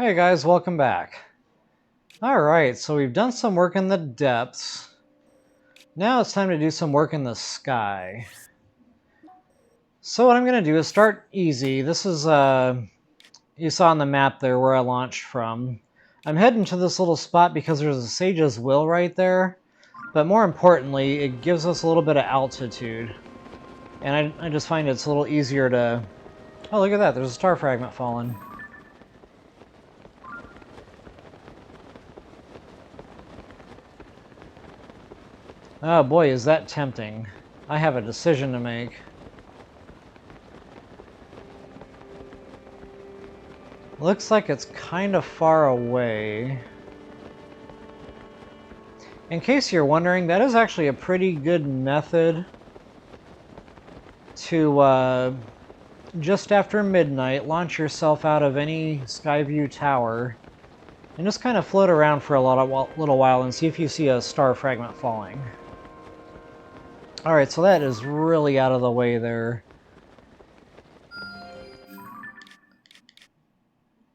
Hey guys, welcome back. Alright, so we've done some work in the depths. Now it's time to do some work in the sky. So what I'm going to do is start easy. This is, you saw on the map there where I launched from. I'm heading to this little spot because there's a Sage's Will right there. But more importantly, it gives us a little bit of altitude. And I just find it's a little easier to... Oh, look at that, there's a star fragment falling. Oh boy, is that tempting. I have a decision to make. Looks like it's kind of far away. In case you're wondering, that is actually a pretty good method to, just after midnight, launch yourself out of any Skyview tower and just kind of float around for a little while and see if you see a star fragment falling. Alright, so that is really out of the way there.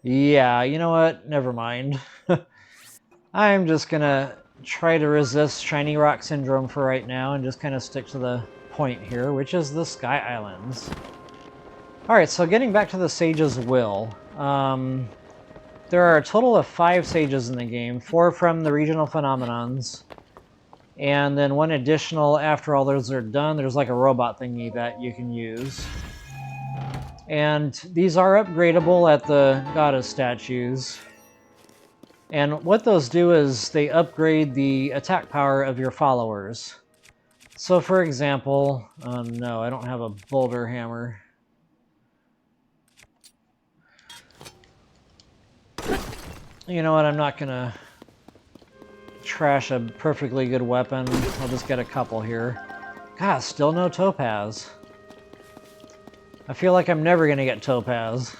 Yeah, you know what? Never mind. I'm just gonna try to resist Shiny Rock Syndrome for right now and just kind of stick to the point here, which is the Sky Islands. Alright, so getting back to the Sage's Will. There are a total of 5 Sages in the game, 4 from the regional phenomenons, and then 1 additional after all those are done. There's like a robot thingy that you can use. And these are upgradable at the goddess statues. And what those do is they upgrade the attack power of your followers. So for example, oh no, I don't have a boulder hammer. You know what, I'm not gonna trash a perfectly good weapon. I'll just get a couple here. God, still no topaz. I feel like I'm never gonna get topaz.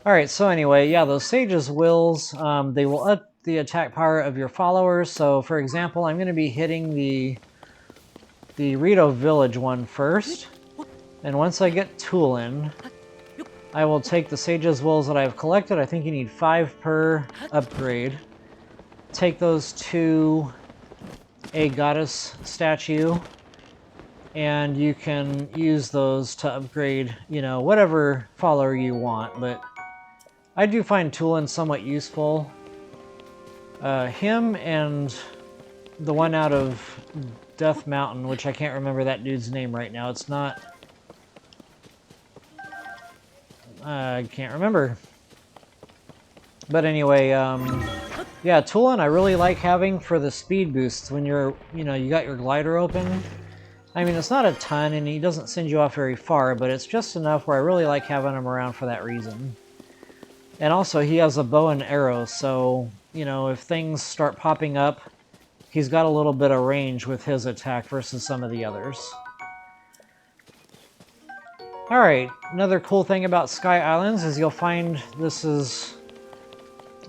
Alright, so anyway, yeah, those Sage's Wills, they will up the attack power of your followers. So for example, I'm gonna be hitting the Rito Village one first. And once I get Toolin, I will take the Sage's Wills that I've collected. I think you need 5 per upgrade. Take those to a goddess statue, and you can use those to upgrade, you know, whatever follower you want. But I do find Toolin somewhat useful. Him and the one out of Death Mountain, which I can't remember that dude's name right now. It's not... I can't remember. But anyway, yeah, Toolin I really like having for the speed boosts when you're, you know, you got your glider open. I mean, it's not a ton, and he doesn't send you off very far, but it's just enough where I really like having him around for that reason. And also, he has a bow and arrow, so, you know, if things start popping up, he's got a little bit of range with his attack versus some of the others. Alright, another cool thing about Sky Islands is you'll find this is...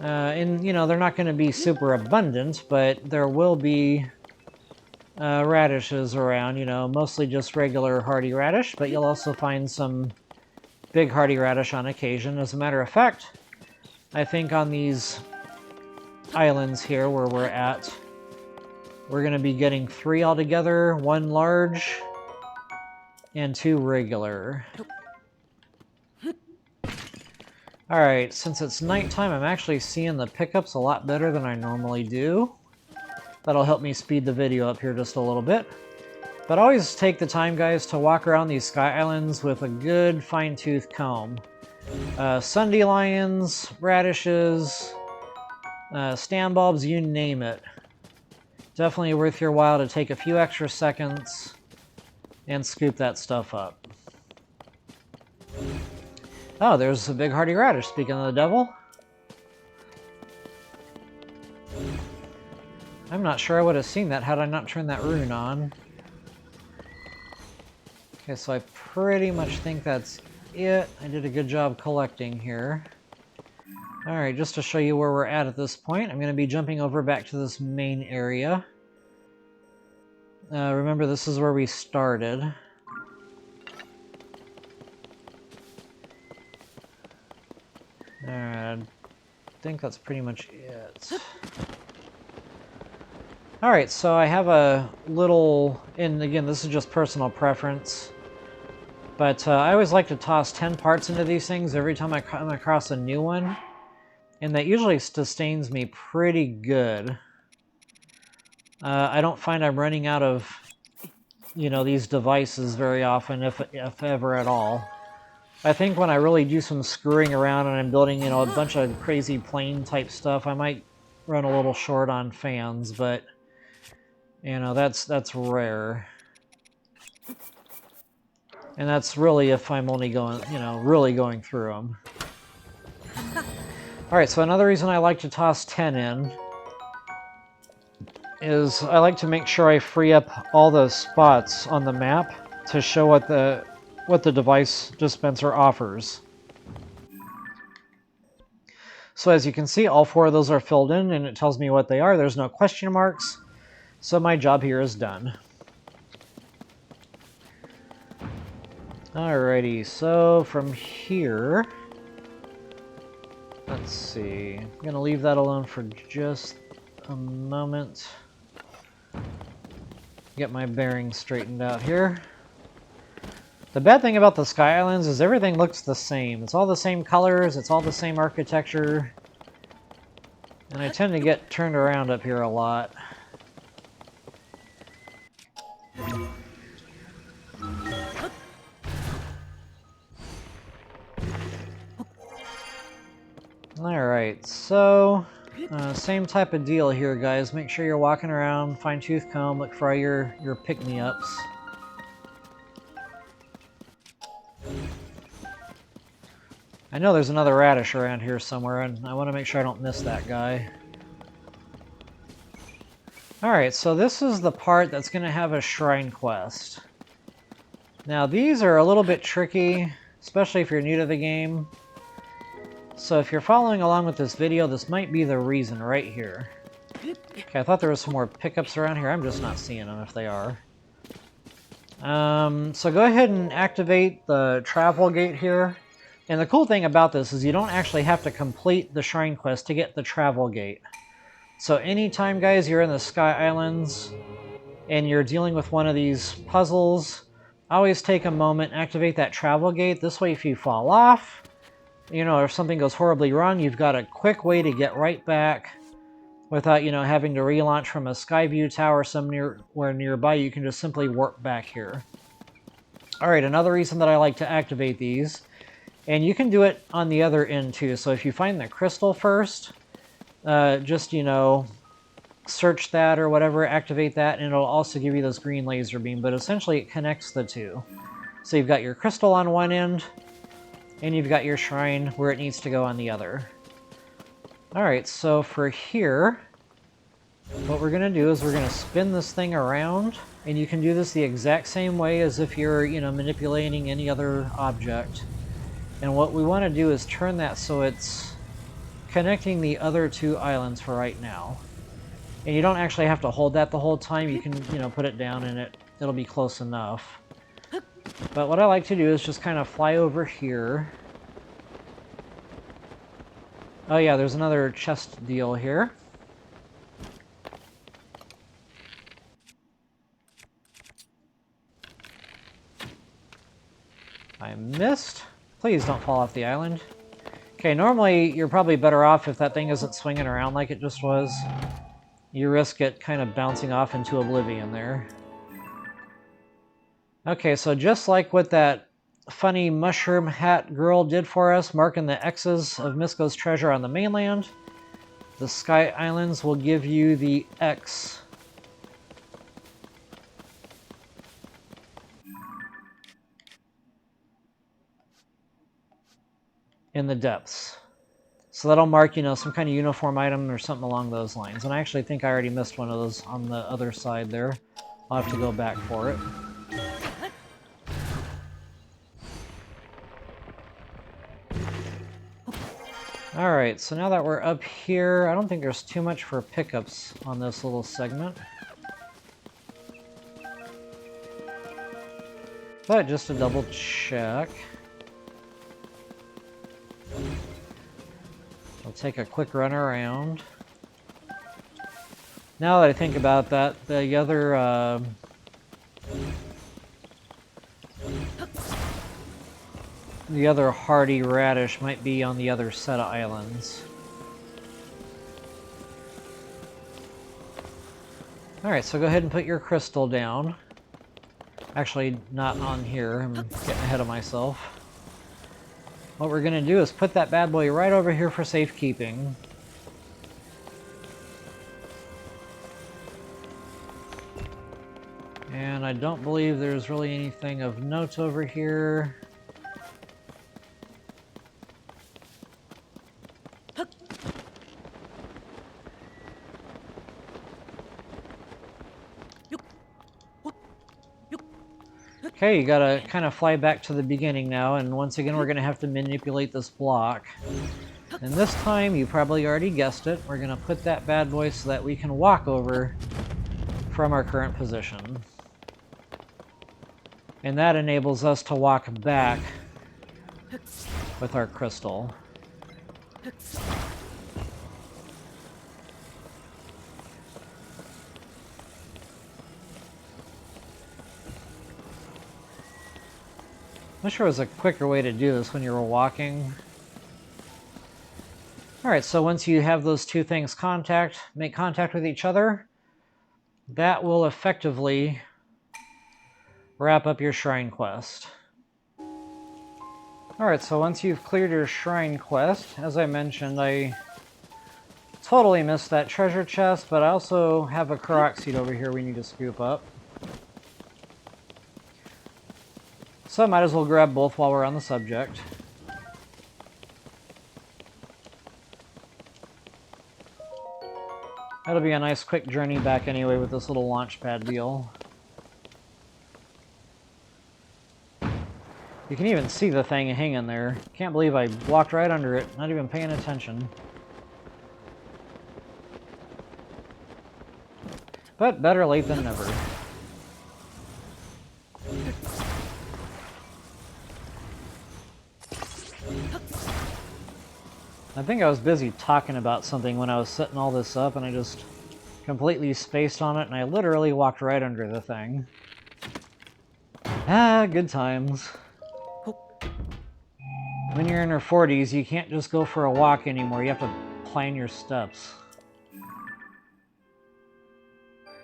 you know, they're not going to be super abundant, but there will be radishes around, you know, mostly just regular hardy radish, but you'll also find some big hardy radish on occasion. As a matter of fact, I think on these islands here where we're at, we're going to be getting 3 altogether, 1 large and 2 regular. Alright, since it's nighttime, I'm actually seeing the pickups a lot better than I normally do. That'll help me speed the video up here just a little bit. But always take the time, guys, to walk around these Sky Islands with a good fine-tooth comb. Sundelions, radishes, stand bulbs, you name it. Definitely worth your while to take a few extra seconds and scoop that stuff up. Oh, there's a big hardy radish, speaking of the devil. I'm not sure I would have seen that had I not turned that rune on. Okay, so I pretty much think that's it. I did a good job collecting here. Alright, just to show you where we're at this point, I'm going to be jumping over back to this main area. Remember, this is where we started. Alright, think that's pretty much it. Alright, so I have a little, and again, this is just personal preference, but I always like to toss 10 parts into these things every time I come across a new one, and that usually sustains me pretty good. I don't find I'm running out of, you know, these devices very often, if ever at all. I think when I really do some screwing around and I'm building, you know, a bunch of crazy plane type stuff, I might run a little short on fans, but, you know, that's rare. And that's really if I'm only going, you know, really going through them. Alright, so another reason I like to toss 10 in is I like to make sure I free up all the spots on the map to show what the device dispenser offers. So as you can see, all 4 of those are filled in, and it tells me what they are. There's no question marks, so my job here is done. Alrighty, so from here, let's see. I'm going to leave that alone for just a moment. Get my bearings straightened out here. The bad thing about the Sky Islands is everything looks the same. It's all the same colors, it's all the same architecture. And I tend to get turned around up here a lot. Alright, so same type of deal here, guys. Make sure you're walking around, fine-tooth comb, look for all your pick-me-ups. I know there's another radish around here somewhere, and I want to make sure I don't miss that guy. Alright, so this is the part that's going to have a shrine quest. Now, these are a little bit tricky, especially if you're new to the game. So if you're following along with this video, this might be the reason right here. Okay, I thought there was some more pickups around here. I'm just not seeing them if they are. So go ahead and activate the travel gate here. And the cool thing about this is you don't actually have to complete the shrine quest to get the travel gate. So anytime, guys, you're in the Sky Islands and you're dealing with one of these puzzles, always take a moment, activate that travel gate. This way, if you fall off, you know, or if something goes horribly wrong, you've got a quick way to get right back without, you know, having to relaunch from a Skyview tower somewhere nearby. You can just simply warp back here. Alright, another reason that I like to activate these, and you can do it on the other end too. So if you find the crystal first, just, you know, search that or whatever, activate that, and it'll also give you this green laser beam, but essentially it connects the two. So you've got your crystal on one end, and you've got your shrine where it needs to go on the other. Alright, so for here, what we're going to do is we're going to spin this thing around, and you can do this the exact same way as if you're, you know, manipulating any other object. And what we want to do is turn that so it's connecting the other 2 islands for right now. And you don't actually have to hold that the whole time. You can, you know, put it down and it'll be close enough. But what I like to do is just kind of fly over here. Oh yeah, there's another chest deal here. I missed. Please don't fall off the island. Okay, normally you're probably better off if that thing isn't swinging around like it just was. You risk it kind of bouncing off into oblivion there. Okay, so just like what that funny mushroom hat girl did for us, marking the X's of Misko's treasure on the mainland, the Sky Islands will give you the X in the depths. So that'll mark, you know, some kind of uniform item or something along those lines. And I actually think I already missed one of those on the other side there. I'll have to go back for it. Alright, so now that we're up here, I don't think there's too much for pickups on this little segment. But just to double check. I'll take a quick run around. Now that I think about that, the other hardy radish might be on the other set of islands. Alright, so go ahead and put your crystal down. Actually, not on here. I'm getting ahead of myself. What we're going to do is put that bad boy right over here for safekeeping. And I don't believe there's really anything of note over here. Okay, you gotta kind of fly back to the beginning now, and once again we're gonna have to manipulate this block. And this time, you probably already guessed it, we're gonna put that bad boy so that we can walk over from our current position. And that enables us to walk back with our crystal. I'm sure there was a quicker way to do this when you were walking. Alright, so once you have those two things make contact with each other, that will effectively wrap up your shrine quest. Alright, so once you've cleared your shrine quest, as I mentioned, I totally missed that treasure chest, but I also have a Korok seed over here we need to scoop up. So I might as well grab both while we're on the subject. That'll be a nice quick journey back anyway with this little launch pad deal. You can even see the thing hanging there. Can't believe I walked right under it, not even paying attention. But better late than never. I think I was busy talking about something when I was setting all this up, and I just completely spaced on it, and I literally walked right under the thing. Ah, good times. When you're in your 40s, you can't just go for a walk anymore. You have to plan your steps.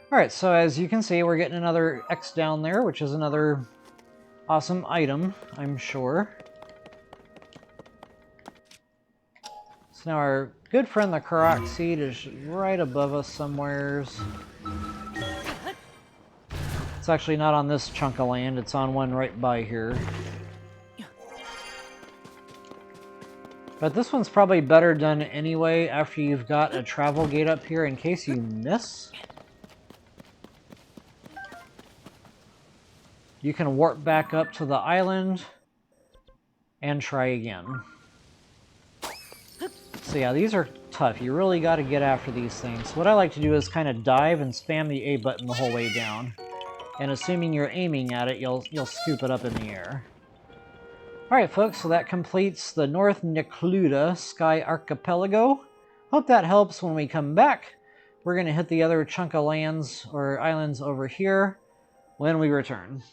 Alright, so as you can see, we're getting another X down there, which is another awesome item, I'm sure. So now our good friend the Korok seed is right above us somewheres. It's actually not on this chunk of land, it's on one right by here. But this one's probably better done anyway after you've got a travel gate up here in case you miss. You can warp back up to the island and try again. So yeah, these are tough. You really got to get after these things. What I like to do is kind of dive and spam the A button the whole way down. And assuming you're aiming at it, you'll scoop it up in the air. Alright folks, so that completes the North Necluda Sky Archipelago. Hope that helps. When we come back, we're going to hit the other chunk of lands or islands over here when we return.